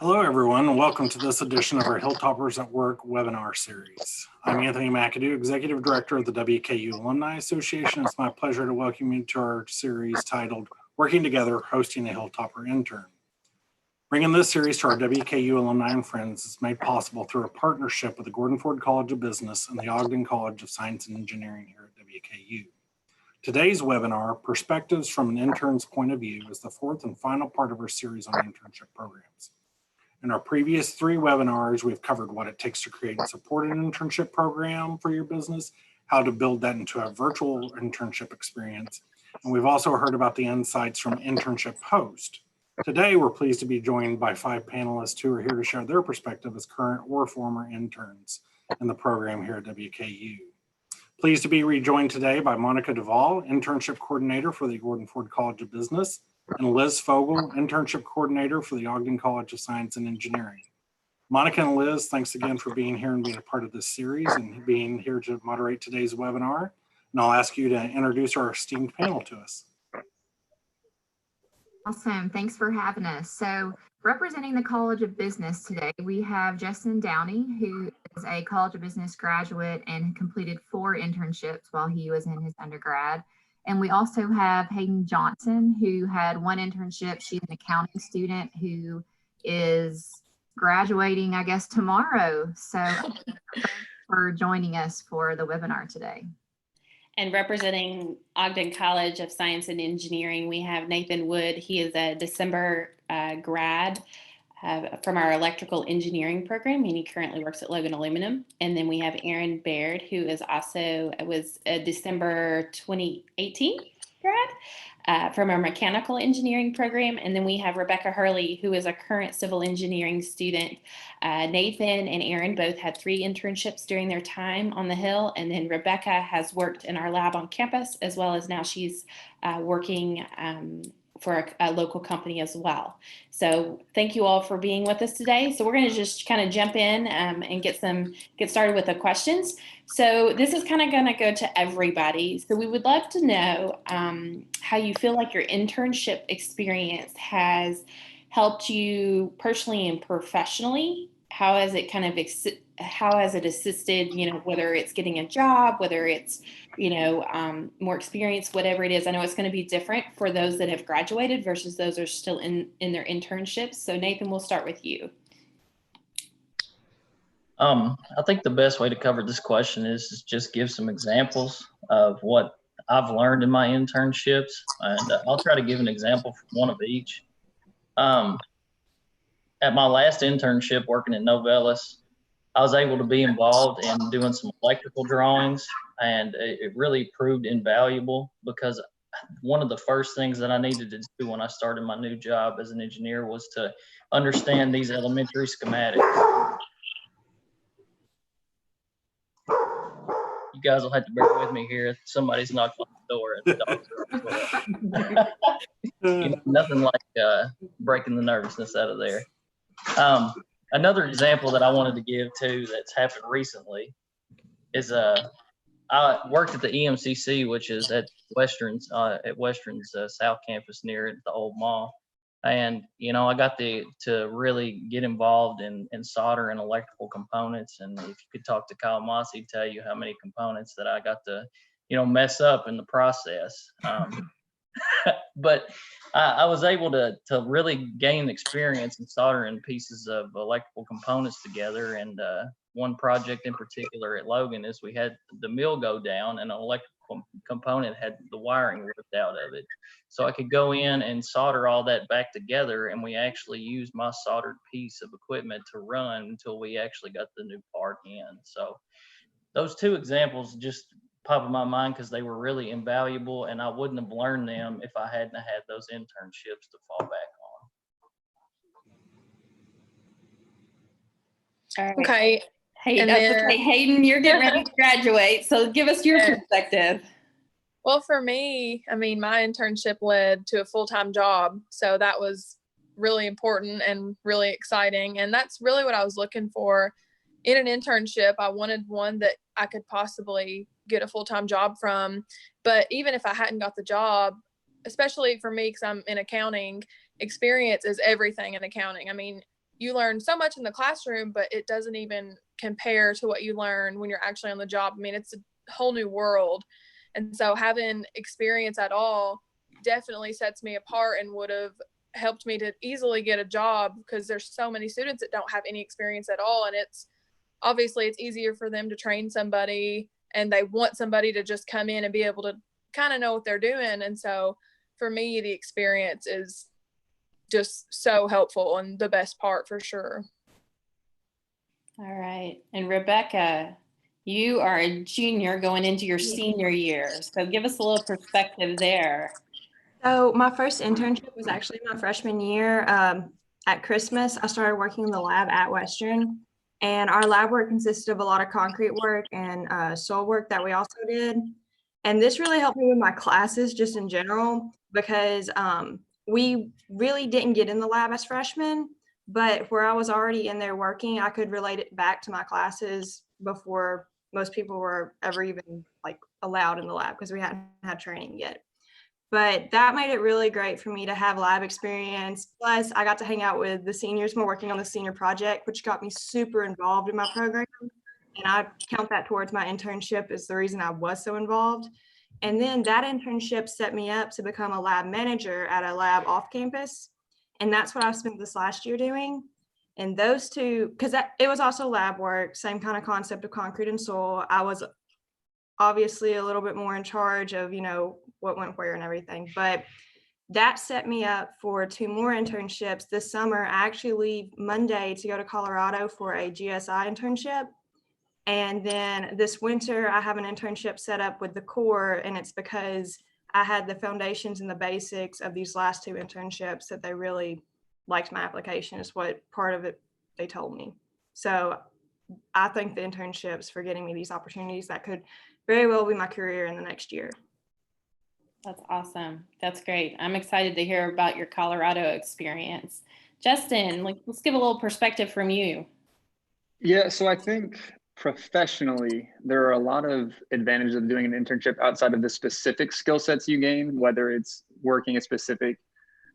Hello, everyone, and welcome to this edition of our Hilltoppers at Work webinar series. I'm Anthony McAdoo, Executive Director of the WKU Alumni Association. It's my pleasure to welcome you to our series titled Working Together, Hosting a Hilltopper Intern. Bringing this series to our WKU alumni and friends is made possible through a partnership with the Gordon Ford College of Business and the Ogden College of Science and Engineering here at WKU. Today's webinar, Perspectives from an Intern's Point of View, is the fourth and final part of our series on internship programs. In our previous three webinars, we've covered what it takes to create and support an internship program for your business, how to build that into a virtual internship experience, and we've also heard about the insights from Internship Host. Today, we're pleased to be joined by 5 panelists who are here to share their perspective as current or former interns in the program here at WKU. Pleased to be rejoined today by Monica Duvall, Internship Coordinator for the Gordon Ford College of Business, and Liz Fogel, Internship Coordinator for the Ogden College of Science and Engineering. Monica and Liz, thanks again for being here and being a part of this series and being here to moderate today's webinar. And I'll ask you to introduce our esteemed panel to us. Awesome, thanks for having us. So representing the College of Business today, we have Justin Downey, who is a College of Business graduate and completed 4 internships while he was in his undergrad. And we also have Hayden Johnson, who had 1 internship. She's an accounting student who is graduating, I guess, tomorrow. So thanks for joining us for the webinar today. And representing Ogden College of Science and Engineering, we have Nathan Wood. He is a December grad from our electrical engineering program, and he currently works at Logan Aluminum. And then we have Aaron Baird, who is also was a December 2018 grad from our mechanical engineering program. And then we have Rebecca Hurley, who is a current civil engineering student. Nathan and Aaron both had 3 internships during their time on the Hill. And then Rebecca has worked in our lab on campus, as well as now she's working for a local company as well. So thank you all for being with us today. So we're going to just kind of jump in and get started with the questions. So this is kind of going to go to everybody. So we would love to know how you feel like your internship experience has helped you personally and professionally. How has it assisted, whether it's getting a job, whether it's, more experience, whatever it is. I know it's going to be different for those that have graduated versus those that are still in their internships. So Nathan, we'll start with you. I think the best way to cover this question is just give some examples of what I've learned in my internships. And I'll try to give an example from one of each. At my last internship working at Novellus, I was able to be involved in doing some electrical drawings, and it really proved invaluable because one of the first things that I needed to do when I started my new job as an engineer was to understand these elementary schematics. You guys will have to bear with me here. Somebody's knocked on the door. Nothing like breaking the nervousness out of there. Another example that I wanted to give too that's happened recently is I worked at the EMCC, which is at Western's South Campus near the old mall. And, I got to really get involved in solder and electrical components. And if you could talk to Kyle Moss, he'd tell you how many components that I got to, mess up in the process. But I was able to really gain experience in soldering pieces of electrical components together. And one project in particular at Logan is we had the mill go down and an electrical component had the wiring ripped out of it. So I could go in and solder all that back together, and we actually used my soldered piece of equipment to run until we actually got the new part in. So those 2 examples just pop in my mind because they were really invaluable, and I wouldn't have learned them if I hadn't had those internships to fall back All right. Okay. Hayden, you're getting ready to graduate, so give us your perspective. Well, for me, my internship led to a full-time job, so that was really important and really exciting, and that's really what I was looking for in an internship. I wanted one that I could possibly get a full-time job from, but even if I hadn't got the job, especially for me because I'm in accounting, experience is everything in accounting. you learn so much in the classroom, but it doesn't even compare to what you learn when you're actually on the job. I mean, it's a whole new world. And so having experience at all definitely sets me apart and would have helped me to easily get a job, because there's so many students that don't have any experience at all. And it's obviously it's easier for them to train somebody, and they want somebody to just come in and be able to kind of know what they're doing. And so for me, the experience is just so helpful and the best part for sure. All right. And Rebecca, you are a junior going into your senior year. So give us a little perspective there. So my first internship was actually my freshman year. At Christmas, I started working in the lab at Western, and our lab work consisted of a lot of concrete work and soil work that we also did. And this really helped me with my classes just in general, because we really didn't get in the lab as freshmen, but where I was already in there working, I could relate it back to my classes before most people were ever even like allowed in the lab, because we hadn't had training yet. But that made it really great for me to have lab experience. Plus, I got to hang out with the seniors more working on the senior project, which got me super involved in my program. And I count that towards my internship as the reason I was so involved. And then that internship set me up to become a lab manager at a lab off campus. And that's what I spent this last year doing. And those two, because it was also lab work, same kind of concept of concrete and soil. I was obviously a little bit more in charge of, what went where and everything. But that set me up for 2 more internships this summer. I actually leave Monday to go to Colorado for a GSI internship. And then this winter, I have an internship set up with the Corps, and it's because I had the foundations and the basics of these last 2 internships that they really liked my application, is what part of it they told me. So I thank the internships for getting me these opportunities that could very well be my career in the next year. That's awesome. That's great. I'm excited to hear about your Colorado experience. Justin, let's give a little perspective from you. Yeah, so I think professionally, there are a lot of advantages of doing an internship outside of the specific skill sets you gain, whether it's working a specific.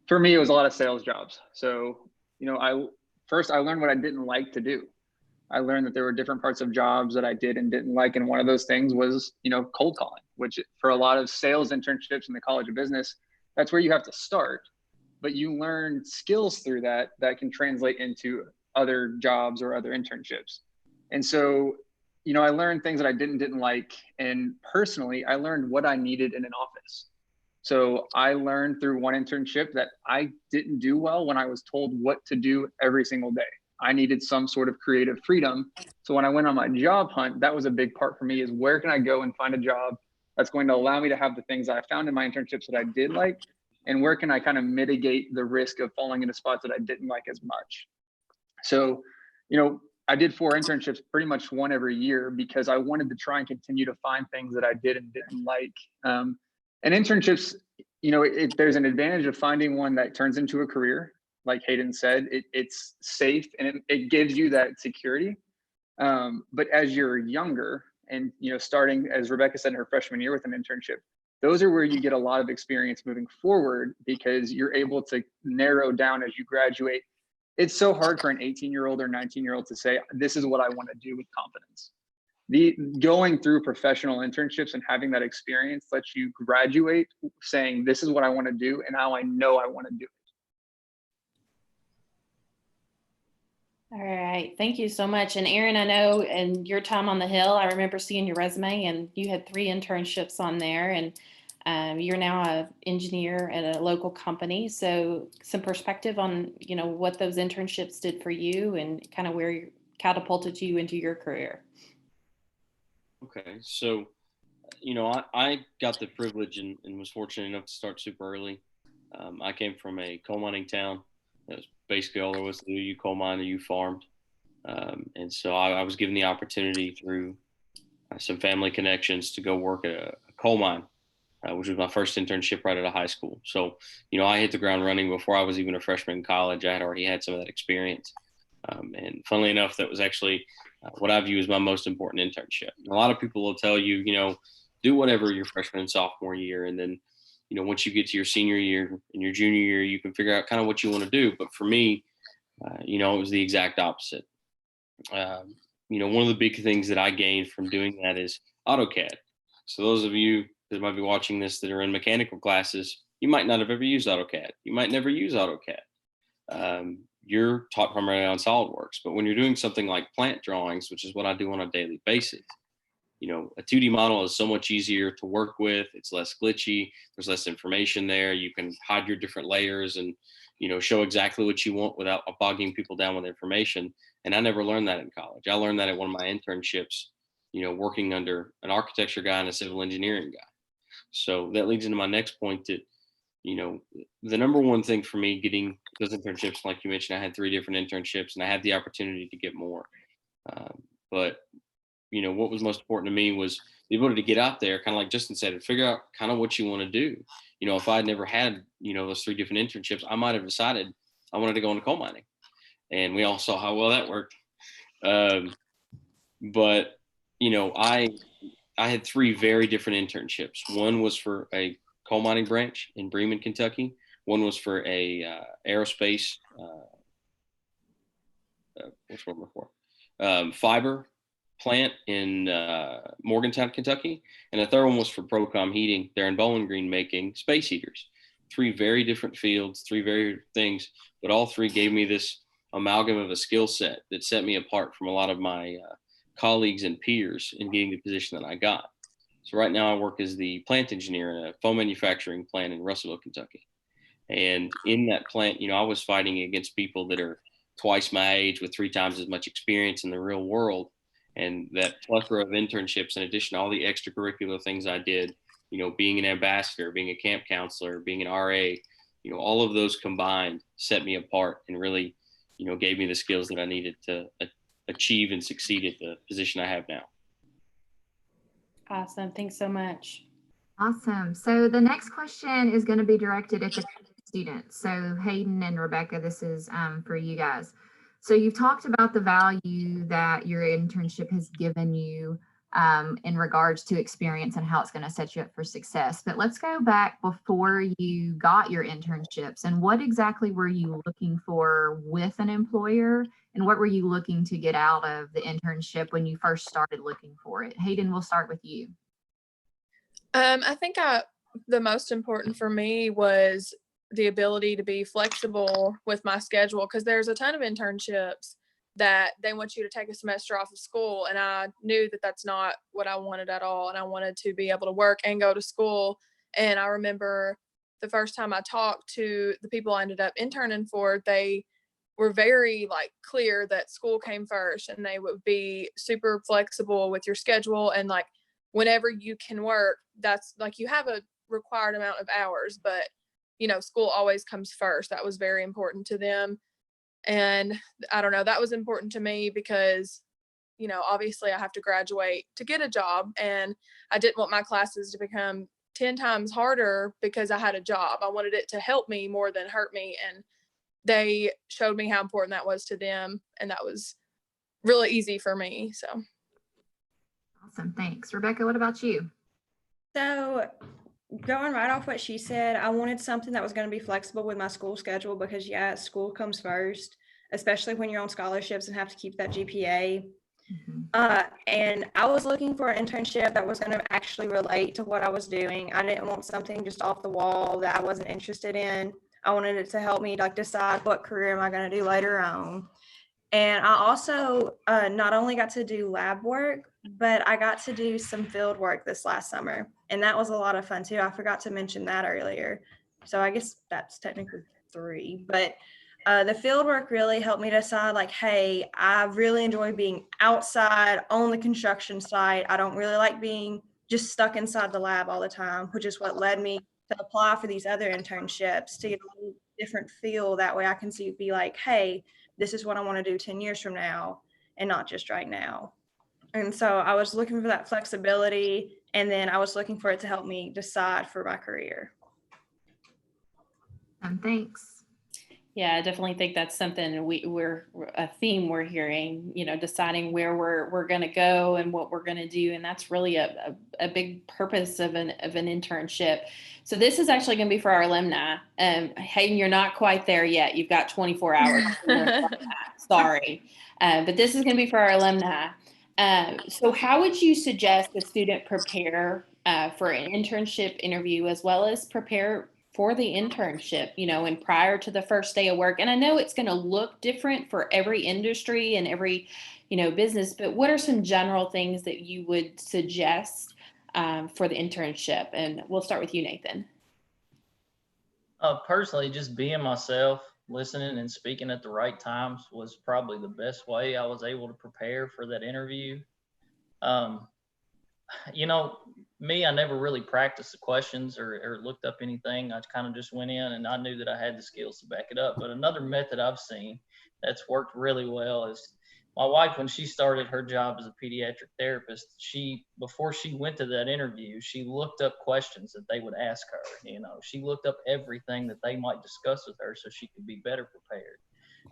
For me, it was a lot of sales jobs. So, I learned what I didn't like to do. I learned that there were different parts of jobs that I did and didn't like. And one of those things was, cold calling, which for a lot of sales internships in the College of Business, that's where you have to start. But you learn skills through that can translate into other jobs or other internships. And so, I learned things that I didn't like. And personally, I learned what I needed in an office. So I learned through one internship that I didn't do well when I was told what to do every single day. I needed some sort of creative freedom. So when I went on my job hunt, that was a big part for me, is where can I go and find a job that's going to allow me to have the things I found in my internships that I did like, and where can I kind of mitigate the risk of falling into spots that I didn't like as much. So, I did 4 internships, pretty much one every year, because I wanted to try and continue to find things that I did and didn't like. And internships, there's an advantage of finding one that turns into a career. Like Hayden said, it's safe and it gives you that security. But as you're younger and, starting, as Rebecca said, in her freshman year with an internship, those are where you get a lot of experience moving forward, because you're able to narrow down as you graduate. It's so hard for an 18-year-old or 19-year-old to say, this is what I want to do with confidence. Going through professional internships and having that experience lets you graduate saying, this is what I want to do, and now I know I want to do it. All right. Thank you so much. And Erin, I know in your time on the Hill, I remember seeing your resume and you had 3 internships on there, and you're now an engineer at a local company. So some perspective on, what those internships did for you and kind of where you catapulted you into your career. Okay. So, I got the privilege and was fortunate enough to start super early. I came from a coal mining town. That was basically all there was to do. You coal mined or you farmed. And so I was given the opportunity through some family connections to go work at a coal mine, which was my first internship right out of high school. So, I hit the ground running before I was even a freshman in college. I had already had some of that experience. And funnily enough, that was actually what I view as my most important internship. A lot of people will tell you, do whatever your freshman and sophomore year, and then once you get to your senior year and your junior year, you can figure out kind of what you want to do. But for me, You know, it was the exact opposite. You know, one of the big things that I gained from doing that is AutoCAD. So those of you that might be watching this that are in mechanical classes, you might not have ever used AutoCAD. You might never use AutoCAD. You're taught primarily on SolidWorks, but when you're doing something like plant drawings, which is what I do on a daily basis, you know, a 2D model is so much easier to work with. It's less glitchy. There's less information there. You can hide your different layers and, you know, show exactly what you want without bogging people down with information. And I never learned that in college. I learned that at one of my internships, you know, working under an architecture guy and a civil engineering guy. So that leads into my next point that, you know, the number one thing for me getting those internships, like you mentioned, I had 3 different internships and I had the opportunity to get more. But you know, what was most important to me was the ability to get out there, kind of like Justin said, and figure out kind of what you want to do. You know, if I had never had, you know, those 3 different internships, I might have decided I wanted to go into coal mining. And we all saw how well that worked. But, you know, I had 3 very different internships. One was for a coal mining branch in Bremen, Kentucky. One was for a aerospace, what's the word for? Fiber plant in Morgantown, Kentucky, and the third one was for Procom Heating. They're in Bowling Green making space heaters. 3 very different fields, 3 very different things, but all 3 gave me this amalgam of a skill set that set me apart from a lot of my colleagues and peers in getting the position that I got. So right now I work as the plant engineer in a foam manufacturing plant in Russellville, Kentucky. And in that plant, you know, I was fighting against people that are twice my age with 3 times as much experience in the real world. And that plethora of internships, in addition to all the extracurricular things I did, you know, being an ambassador, being a camp counselor, being an RA, you know, all of those combined set me apart and really, you know, gave me the skills that I needed to achieve and succeed at the position I have now. Awesome. Thanks so much. Awesome. So the next question is going to be directed at the students. So Hayden and Rebecca, this is for you guys. So you've talked about the value that your internship has given you in regards to experience and how it's going to set you up for success. But let's go back before you got your internships and what exactly were you looking for with an employer and what were you looking to get out of the internship when you first started looking for it? Hayden, we'll start with you. I think the most important for me was the ability to be flexible with my schedule, because there's a ton of internships that they want you to take a semester off of school, and I knew that that's not what I wanted at all, and I wanted to be able to work and go to school. And I remember the first time I talked to the people I ended up interning for, they were very like clear that school came first and they would be super flexible with your schedule, and like whenever you can work, that's like you have a required amount of hours, but you know, school always comes first. That was very important to them. And I don't know, that was important to me because, you know, obviously I have to graduate to get a job, and I didn't want my classes to become 10 times harder because I had a job. I wanted it to help me more than hurt me. And they showed me how important that was to them. And that was really easy for me. So. Awesome. Thanks. Rebecca, what about you? So going right off what she said, I wanted something that was going to be flexible with my school schedule because, yeah, school comes first, especially when you're on scholarships and have to keep that GPA. And I was looking for an internship that was going to actually relate to what I was doing. I didn't want something just off the wall that I wasn't interested in. I wanted it to help me like decide what career am I going to do later on. And I also not only got to do lab work, but I got to do some field work this last summer. And that was a lot of fun too. I forgot to mention that earlier. So I guess that's technically 3. But the field work really helped me decide like, hey, I really enjoy being outside on the construction site. I don't really like being just stuck inside the lab all the time, which is what led me to apply for these other internships to get a little different feel. That way I can be like, hey, this is what I want to do 10 years from now and not just right now. And so I was looking for that flexibility, and then I was looking for it to help me decide for my career. Thanks. Yeah, I definitely think that's something we're a theme we're hearing, deciding where we're going to go and what we're going to do. And that's really a big purpose of an internship. So this is actually going to be for our alumni. Hayden, you're not quite there yet. You've got 24 hours. Sorry. But this is going to be for our alumni. So how would you suggest a student prepare for an internship interview, as well as prepare for the internship, and prior to the first day of work? And I know it's going to look different for every industry and every, business, but what are some general things that you would suggest for the internship? And we'll start with you, Nathan. Personally, just being myself, listening and speaking at the right times was probably the best way I was able to prepare for that interview. Me, I never really practiced the questions or looked up anything. I kind of just went in and I knew that I had the skills to back it up. But another method I've seen that's worked really well is my wife, when she started her job as a pediatric therapist, before she went to that interview, she looked up questions that they would ask her. She looked up everything that they might discuss with her so she could be better prepared.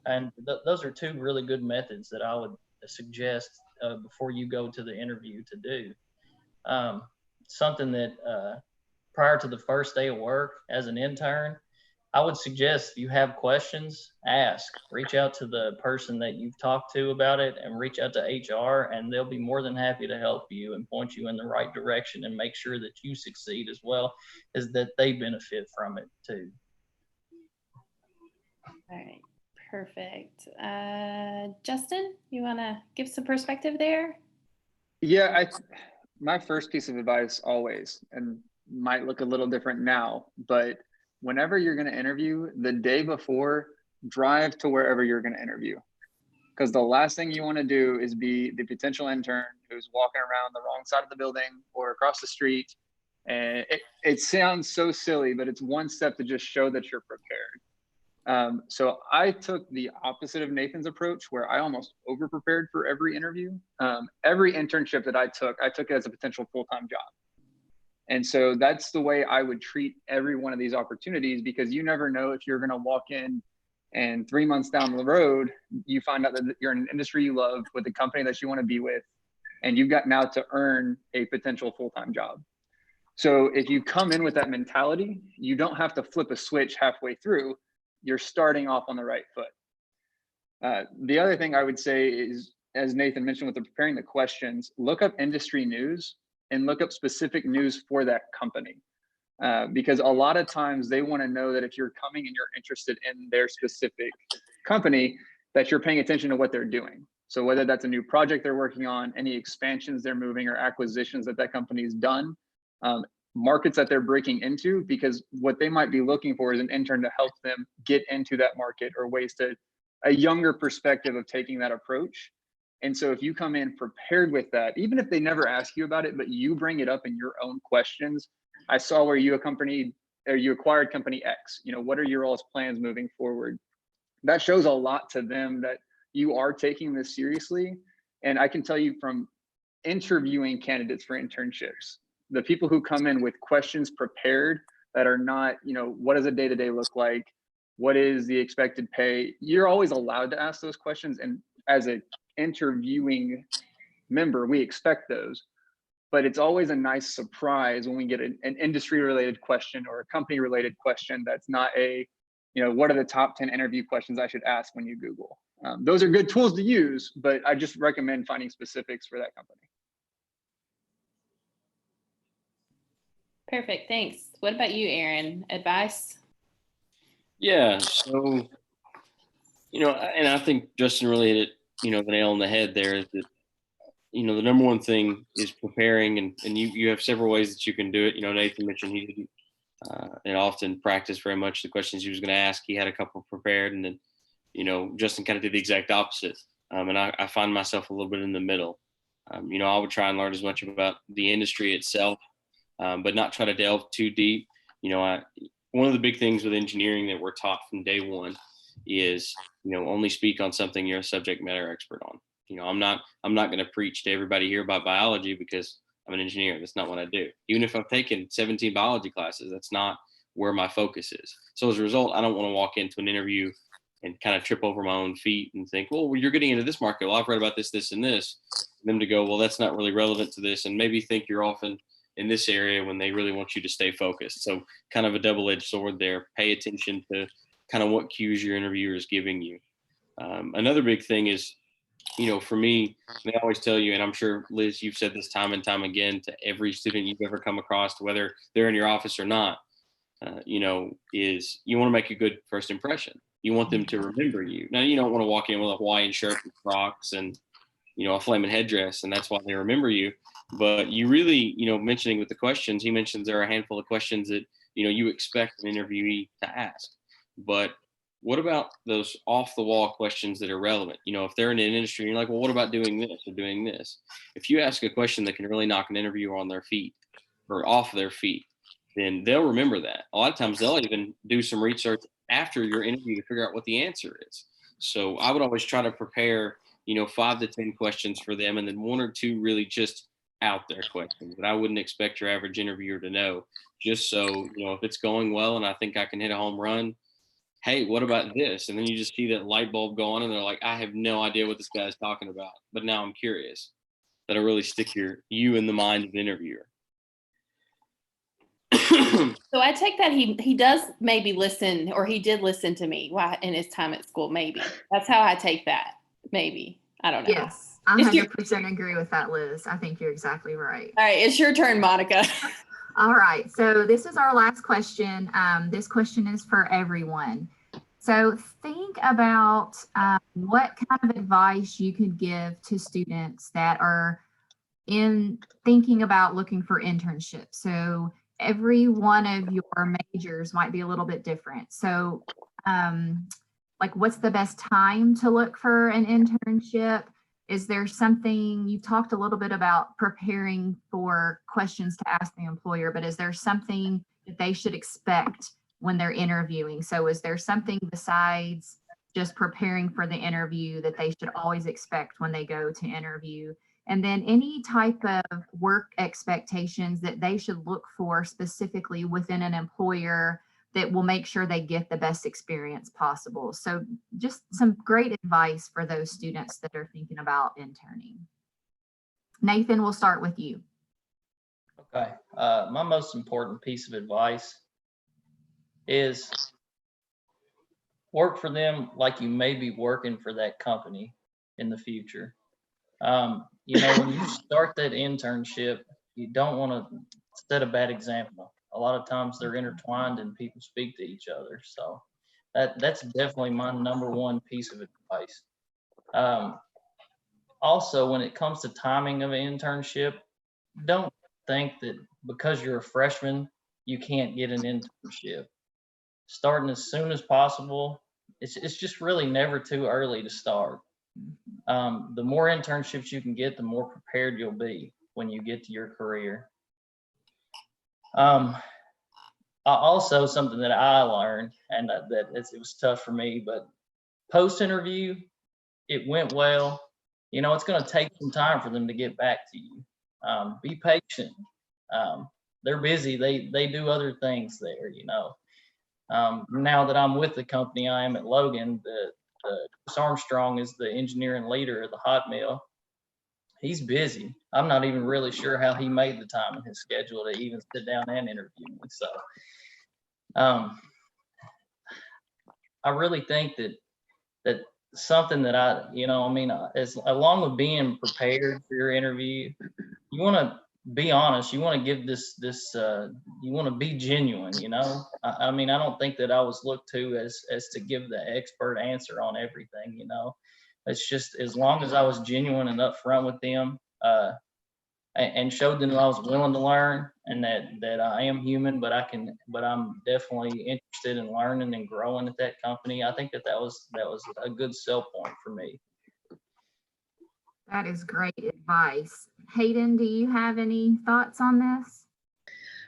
And those are two really good methods that I would suggest before you go to the interview to do. Something that prior to the first day of work as an intern, I would suggest if you have questions, reach out to the person that you've talked to about it and reach out to HR, and they'll be more than happy to help you and point you in the right direction and make sure that you succeed as well as that they benefit from it too. All right, perfect. Justin, you want to give some perspective there? Yeah, my first piece of advice always, and might look a little different now, but whenever you're going to interview, the day before, drive to wherever you're going to interview. Because the last thing you want to do is be the potential intern who's walking around the wrong side of the building or across the street. And it sounds so silly, but it's one step to just show that you're prepared. So I took the opposite of Nathan's approach, where I almost over prepared for every interview. Every internship that I took it as a potential full-time job. And so that's the way I would treat every one of these opportunities, because you never know if you're going to walk in and 3 months down the road, you find out that you're in an industry you love with a company that you want to be with, and you've got now to earn a potential full-time job. So if you come in with that mentality, you don't have to flip a switch halfway through. You're starting off on the right foot. The other thing I would say is, as Nathan mentioned with preparing the questions, look up industry news and look up specific news for that company. Because a lot of times they want to know that if you're coming and you're interested in their specific company, that you're paying attention to what they're doing. So whether that's a new project they're working on, any expansions they're moving, or acquisitions that company's done, markets that they're breaking into, because what they might be looking for is an intern to help them get into that market, or ways to a younger perspective of taking that approach. And so if you come in prepared with that, even if they never ask you about it, but you bring it up in your own questions. I saw where you acquired company X, what are your all's plans moving forward? That shows a lot to them that you are taking this seriously. And I can tell you from interviewing candidates for internships, the people who come in with questions prepared that are not, what does a day-to-day look like? What is the expected pay? You're always allowed to ask those questions. And as an interviewing member, we expect those. But it's always a nice surprise when we get an industry-related question or a company-related question that's not what are the top 10 interview questions I should ask when you Google? Those are good tools to use, but I just recommend finding specifics for that company. Perfect, thanks. What about you, Aaron? Advice? Yeah, so, and I think Justin really hit it, the nail on the head there, is that, the number one thing is preparing, and you have several ways that you can do it. Nathan mentioned he didn't and often practice very much the questions he was going to ask. He had a couple prepared, and then, Justin kind of did the exact opposite. And I find myself a little bit in the middle. I would try and learn as much about the industry itself, but not try to delve too deep. One of the big things with engineering that we're taught from day one is, only speak on something you're a subject matter expert on. I'm not going to preach to everybody here about biology because I'm an engineer. That's not what I do. Even if I've taken 17 biology classes, that's not where my focus is. So as a result, I don't want to walk into an interview and kind of trip over my own feet and think, well, you're getting into this market. Well, I've read about this, this, and this. And them to go, well, that's not really relevant to this, and maybe think you're often in this area when they really want you to stay focused. So kind of a double-edged sword there. Pay attention to kind of what cues your interviewer is giving you. Another big thing is, for me, they always tell you, and I'm sure, Liz, you've said this time and time again to every student you've ever come across, whether they're in your office or not, is you want to make a good first impression. You want them to remember you. Now, you don't want to walk in with a Hawaiian shirt and Crocs and, a flaming headdress, and that's why they remember you. But you really, mentioning with the questions, he mentions there are a handful of questions that, you expect an interviewee to ask. But what about those off the wall questions that are relevant? If they're in an industry and you're like, well, what about doing this or doing this? If you ask a question that can really knock an interviewer on their feet or off their feet, then they'll remember that. A lot of times they'll even do some research after your interview to figure out what the answer is. So I would always try to prepare, 5 to 10 questions for them, and then 1 or 2 really just out there questions that I wouldn't expect your average interviewer to know. Just so, if it's going well and I think I can hit a home run, hey, what about this? And then you just see that light bulb go on and they're like, I have no idea what this guy's talking about, but now I'm curious. That'll really stick you in the mind of the interviewer. So I take that he does maybe listen, or he did listen to me in his time at school. Maybe that's how I take that. Maybe, I don't know. Yes, I 100% agree with that, Liz. I think you're exactly right. All right, it's your turn, Monica. All right, so this is our last question. This question is for everyone. So think about what kind of advice you could give to students that are thinking about looking for internships. So every one of your majors might be a little bit different. So what's the best time to look for an internship? Is there something, you talked a little bit about preparing for questions to ask the employer, but is there something that they should expect when they're interviewing? So is there something besides just preparing for the interview that they should always expect when they go to interview? And then any type of work expectations that they should look for specifically within an employer that will make sure they get the best experience possible. So just some great advice for those students that are thinking about interning. Nathan, we'll start with you. Okay. My most important piece of advice is work for them like you may be working for that company in the future. When you start that internship, you don't want to set a bad example. A lot of times they're intertwined and people speak to each other. So that's definitely my number one piece of advice. Also, when it comes to timing of an internship, don't think that because you're a freshman, you can't get an internship. Starting as soon as possible. It's just really never too early to start. The more internships you can get, the more prepared you'll be when you get to your career. Also, something that I learned, and that it was tough for me, but post-interview, it went well. It's going to take some time for them to get back to you. Be patient. They're busy. They do other things there, Now that I'm with the company I am at Logan, Chris Armstrong is the engineering leader of the hot mill. He's busy. I'm not even really sure how he made the time in his schedule to even sit down and interview me. So I really think that something that as along with being prepared for your interview, you want to be honest. You want to give this you want to be genuine, I don't think that I was looked to as to give the expert answer on everything, It's just as long as I was genuine and upfront with them, and showed them that I was willing to learn and that I am human, but I'm definitely interested in learning and growing at that company. I think that was a good sell point for me. That is great advice. Hayden, do you have any thoughts on this?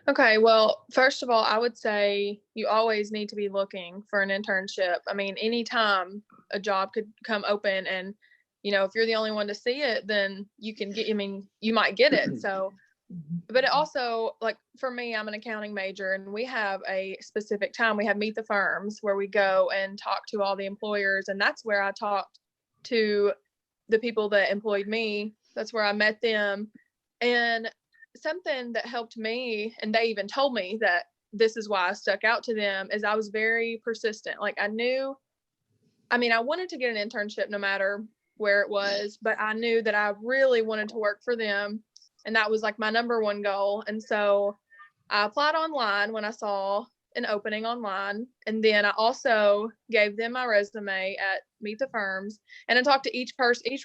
Okay, well, first of all, I would say you always need to be looking for an internship. Anytime a job could come open and, if you're the only one to see it, then you can you might get it. So But it also, like for me, I'm an accounting major, and we have a specific time. We have Meet the Firms where we go and talk to all the employers. And that's where I talked to the people that employed me. That's where I met them. And something that helped me, and they even told me that this is why I stuck out to them, is I was very persistent. Like I wanted to get an internship no matter where it was, but I knew that I really wanted to work for them. And that was like my number one goal. And so I applied online when I saw an opening online. And then I also gave them my resume at Meet the Firms. And I talked to each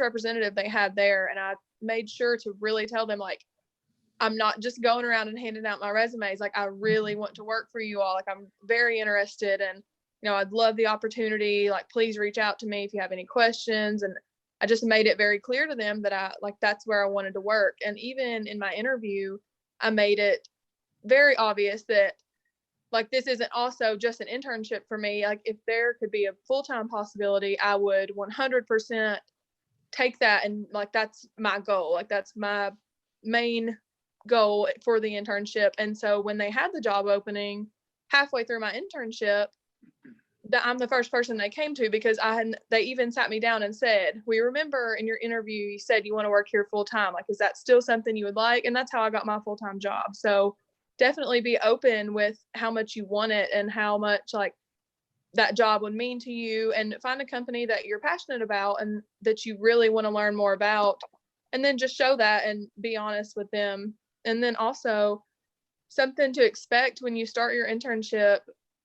representative they had there. And I made sure to really tell them, like, I'm not just going around and handing out my resumes. Like, I really want to work for you all. Like, I'm very interested, and, I'd love the opportunity. Like, please reach out to me if you have any questions. And I just made it very clear to them that that's where I wanted to work. And even in my interview, I made it very obvious that, like, this isn't also just an internship for me. Like, if there could be a full-time possibility, I would 100% take that. And like, that's my goal. Like, that's my main goal for the internship. And so when they had the job opening halfway through my internship, that I'm the first person they came to, because they even sat me down and said, we remember in your interview, you said you want to work here full time. Like, is that still something you would like? And that's how I got my full-time job. So definitely be open with how much you want it and how much like that job would mean to you, and find a company that you're passionate about and that you really want to learn more about. And then just show that and be honest with them. And then also something to expect when you start your internship,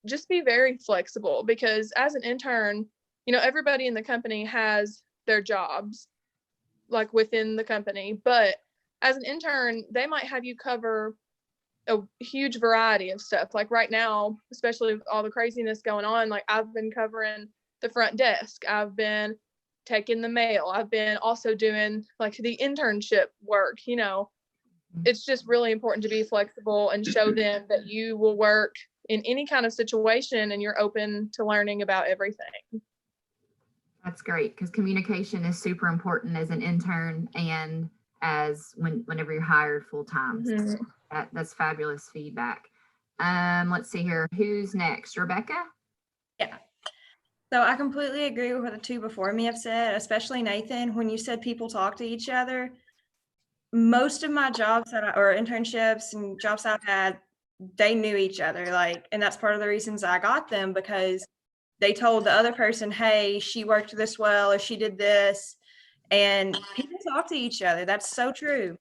just be very flexible, because as an intern, everybody in the company has their jobs like within the company, but as an intern, they might have you cover a huge variety of stuff. Like right now, especially with all the craziness going on, like I've been covering the front desk, I've been taking the mail, I've been also doing like the internship work. It's just really important to be flexible and show them that you will work in any kind of situation and you're open to learning about everything. That's great, because communication is super important as an intern and as whenever you're hired full time. Mm-hmm. So that's fabulous feedback. Let's see here. Who's next? Rebecca? Yeah. So I completely agree with what the two before me have said, especially Nathan, when you said people talk to each other. Most of my jobs or internships and jobs I've had, they knew each other, and that's part of the reasons I got them, because they told the other person, hey, she worked this well, or she did this, and people talk to each other. That's so true.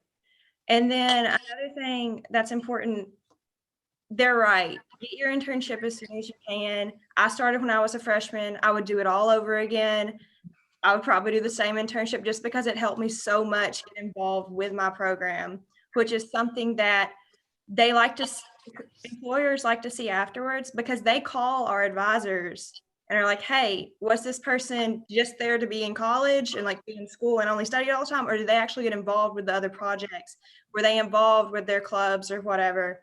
And then another thing that's important, they're right. Get your internship as soon as you can. I started when I was a freshman. I would do it all over again. I would probably do the same internship just because it helped me so much get involved with my program, which is something that employers like to see afterwards, because they call our advisors and are like, hey, was this person just there to be in college and like be in school and only study all the time? Or do they actually get involved with the other projects? Were they involved with their clubs or whatever?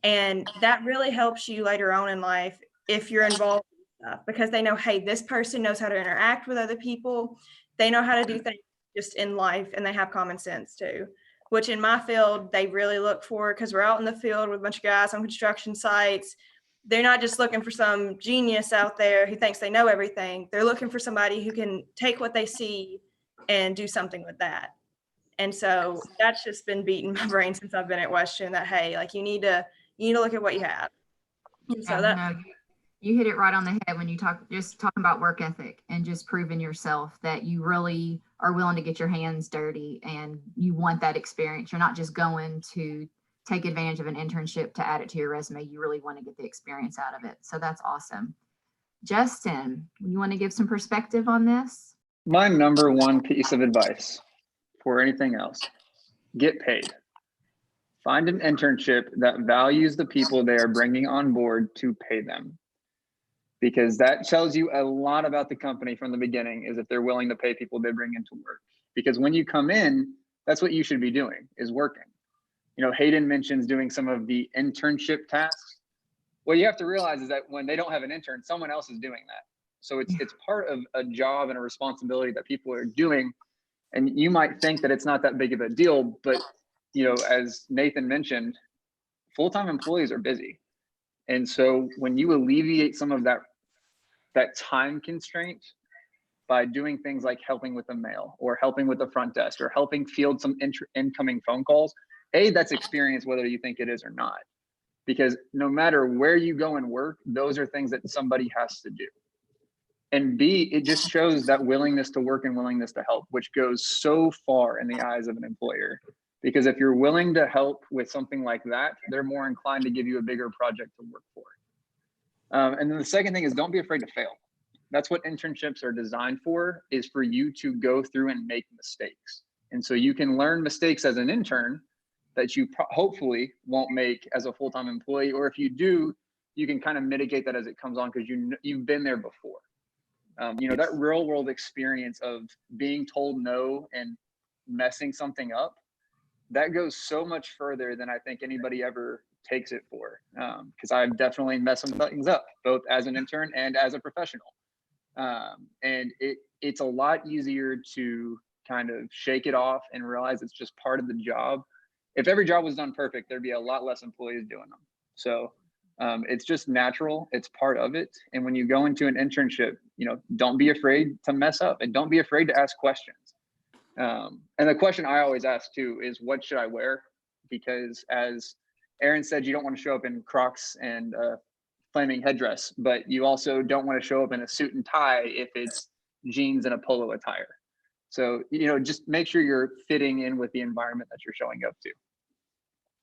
And that really helps you later on in life if you're involved in stuff, because they know, hey, this person knows how to interact with other people. They know how to do things just in life, and they have common sense too, which in my field, they really look for, because we're out in the field with a bunch of guys on construction sites. They're not just looking for some genius out there who thinks they know everything. They're looking for somebody who can take what they see and do something with that. And so that's just been beating my brain since I've been at Western, that, hey, like you need to look at what you have. And so you hit it right on the head when you talking about work ethic and just proving yourself that you really are willing to get your hands dirty and you want that experience. You're not just going to take advantage of an internship to add it to your resume. You really want to get the experience out of it. So that's awesome. Justin, you want to give some perspective on this? My number one piece of advice for anything else, get paid. Find an internship that values the people they are bringing on board to pay them. Because that tells you a lot about the company from the beginning, is if they're willing to pay people they bring into work. Because when you come in, that's what you should be doing, is working. Hayden mentions doing some of the internship tasks. What you have to realize is that when they don't have an intern, someone else is doing that. So it's part of a job and a responsibility that people are doing. And you might think that it's not that big of a deal, but as Nathan mentioned, full-time employees are busy. And so when you alleviate some of that time constraint by doing things like helping with the mail or helping with the front desk or helping field some incoming phone calls, that's experience whether you think it is or not. Because no matter where you go and work, those are things that somebody has to do. And B, it just shows that willingness to work and willingness to help, which goes so far in the eyes of an employer. Because if you're willing to help with something like that, they're more inclined to give you a bigger project to work for. And then the second thing is don't be afraid to fail. That's what internships are designed for, is for you to go through and make mistakes. And so you can learn mistakes as an intern that you hopefully won't make as a full-time employee, or if you do, you can kind of mitigate that as it comes on because you've been there before. That real world experience of being told no and messing something up, that goes so much further than I think anybody ever takes it for. Because I've definitely messed some things up, both as an intern and as a professional. And it's a lot easier to kind of shake it off and realize it's just part of the job. If every job was done perfect, there'd be a lot less employees doing them. So it's just natural. It's part of it. And when you go into an internship, don't be afraid to mess up and don't be afraid to ask questions. And the question I always ask too is, what should I wear? Because as Aaron said, you don't want to show up in Crocs and flaming headdress, but you also don't want to show up in a suit and tie if it's jeans and a polo attire. So, just make sure you're fitting in with the environment that you're showing up to.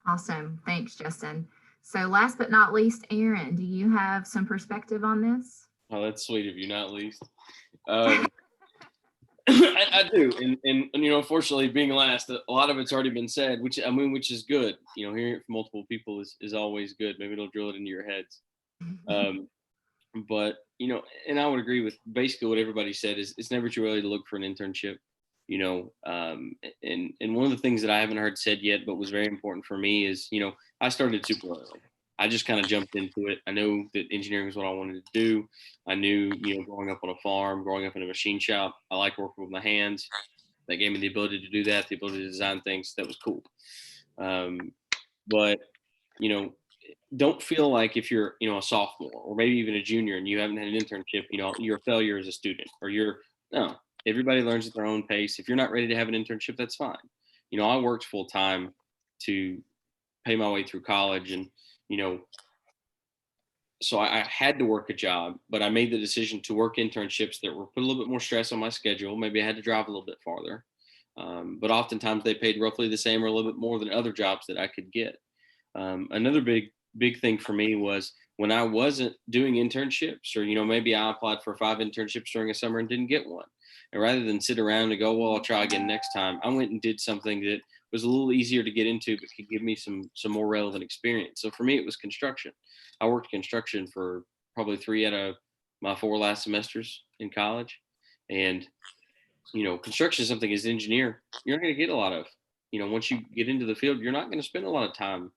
Awesome. Thanks, Justin. So last but not least, Aaron, do you have some perspective on this? Oh, that's sweet of you, not least. I do. And unfortunately, being last, a lot of it's already been said, which is good. Hearing it from multiple people is always good. Maybe it'll drill it into your heads. But, and I would agree with basically what everybody said is it's never too early to look for an internship, and one of the things that I haven't heard said yet, but was very important for me is, I started super early. I just kind of jumped into it. I know that engineering was what I wanted to do. I knew, growing up on a farm, growing up in a machine shop, I like working with my hands. That gave me the ability to do that, the ability to design things. That was cool. But, don't feel like if you're, a sophomore or maybe even a junior and you haven't had an internship, you're a failure as a student, or no, everybody learns at their own pace. If you're not ready to have an internship, that's fine. I worked full time to pay my way through college, and, so I had to work a job, but I made the decision to work internships that were put a little bit more stress on my schedule. Maybe I had to drive a little bit farther, but oftentimes they paid roughly the same or a little bit more than other jobs that I could get. Another big thing for me was when I wasn't doing internships, or, maybe I applied for 5 internships during a summer and didn't get one. And rather than sit around and go, well, I'll try again next time, I went and did something that was a little easier to get into, but could give me some more relevant experience. So for me, it was construction. I worked construction for probably 3 out of my 4 last semesters in college. And, construction is something as an engineer, you're not going to get a lot of. Once you get into the field, you're not going to spend a lot of time,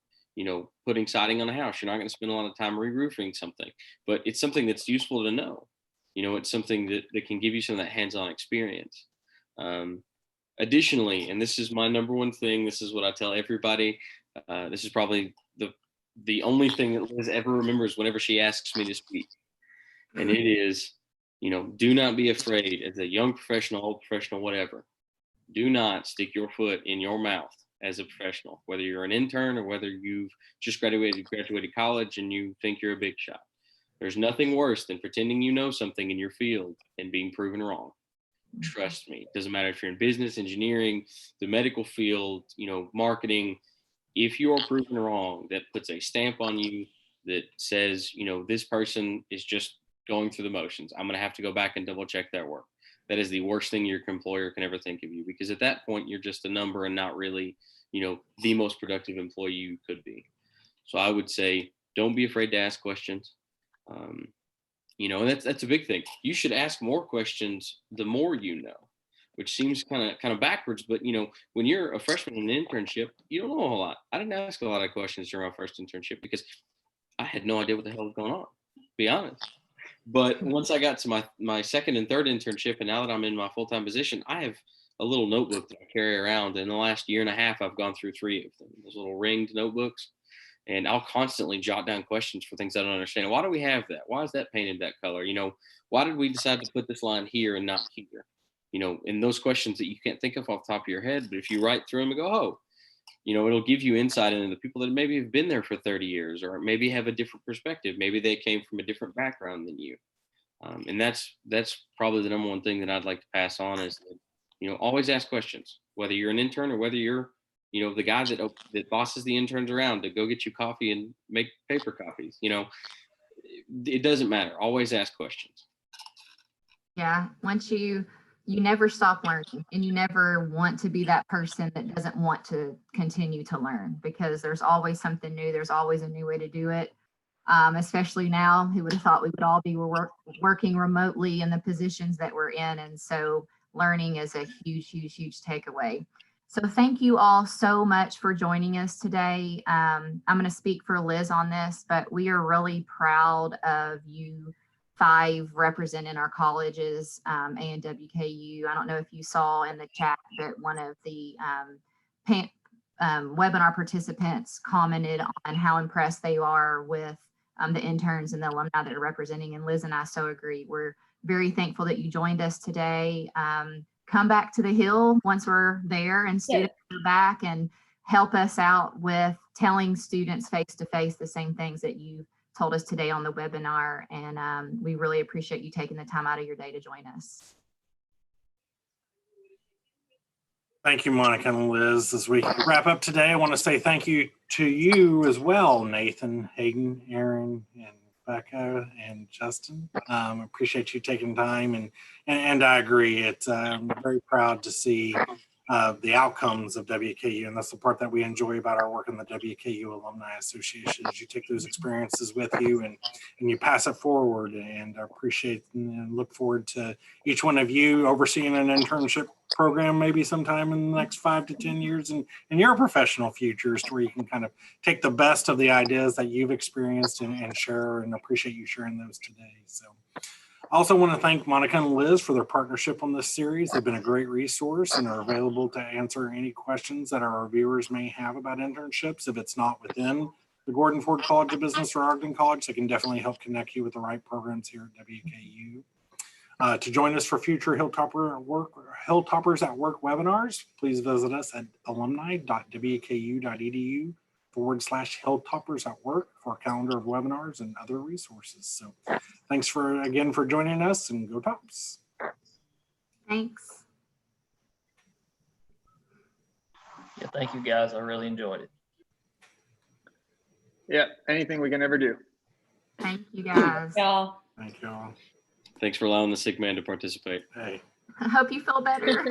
putting siding on a house. You're not going to spend a lot of time re-roofing something, but it's something that's useful to know. It's something that can give you some of that hands-on experience. Additionally, and this is my number one thing, this is what I tell everybody. This is probably the only thing that Liz ever remembers whenever she asks me to speak. And it is, do not be afraid as a young professional, old professional, whatever. Do not stick your foot in your mouth as a professional, whether you're an intern or whether you've just graduated college and you think you're a big shot. There's nothing worse than pretending you know something in your field and being proven wrong. Trust me. It doesn't matter if you're in business, engineering, the medical field, marketing. If you're proven wrong, that puts a stamp on you that says, this person is just going through the motions. I'm going to have to go back and double check their work. That is the worst thing your employer can ever think of you, because at that point, you're just a number and not really, the most productive employee you could be. So I would say, don't be afraid to ask questions. And that's a big thing. You should ask more questions the more you know, which seems kind of backwards. But when you're a freshman in an internship, you don't know a whole lot. I didn't ask a lot of questions during my first internship because I had no idea what the hell was going on, to be honest. But once I got to my second and third internship, and now that I'm in my full-time position, I a little notebook that I carry around. In the last year and a half, I've gone through 3 of them, those little ringed notebooks. And I'll constantly jot down questions for things I don't understand. Why do we have that? Why is that painted that color? Why did we decide to put this line here and not here? And those questions that you can't think of off the top of your head, but if you write through them and go, oh, it'll give you insight into the people that maybe have been there for 30 years, or maybe have a different perspective. Maybe they came from a different background than you. And that's probably the number one thing that I'd like to pass on is, always ask questions, whether you're an intern or whether you're, the guy that bosses the interns around to go get you coffee and make paper copies. It doesn't matter. Always ask questions. Yeah, once you never stop learning, and you never want to be that person that doesn't want to continue to learn, because there's always something new. There's always a new way to do it. Especially now, who would have thought we would all be working remotely in the positions that we're in. And so learning is a huge, huge, huge takeaway. So thank you all so much for joining us today. I'm going to speak for Liz on this, but we are really proud of you 5 representing our colleges, A and WKU. I don't know if you saw in the chat that one of the webinar participants commented on how impressed they are with the interns and the alumni that are representing, and Liz and I so agree. We're very thankful that you joined us today. Come back to the Hill once we're there, and students are back, and help us out with telling students face to face the same things that you told us today on the webinar. And we really appreciate you taking the time out of your day to join us. Thank you, Monica and Liz. As we wrap up today, I want to say thank you to you as well, Nathan, Hayden, Aaron, and Becca, and Justin. Appreciate you taking time, and I agree. I'm very proud to see the outcomes of WKU, and that's the part that we enjoy about our work in the WKU Alumni Association, is you take those experiences with you and you pass it forward. And I appreciate and look forward to each one of you overseeing an internship program maybe sometime in the next 5 to 10 years in your professional futures, to where you can kind of take the best of the ideas that you've experienced and share, and appreciate you sharing those today. So I also want to thank Monica and Liz for their partnership on this series. They've been a great resource and are available to answer any questions that our viewers may have about internships. If it's not within the Gordon Ford College of Business or Ogden College, they can definitely help connect you with the right programs here at WKU. To join us for future Hilltoppers at Work webinars, please visit us at alumni.wku.edu/Hilltoppers at Work for a calendar of webinars and other resources. So thanks again for joining us, and go Tops. Thanks. Yeah, thank you guys. I really enjoyed it. Yeah, anything we can ever do. Thank you, guys. Y'all. Thank you all. Thanks for allowing the sick man to participate. Hey. I hope you feel better.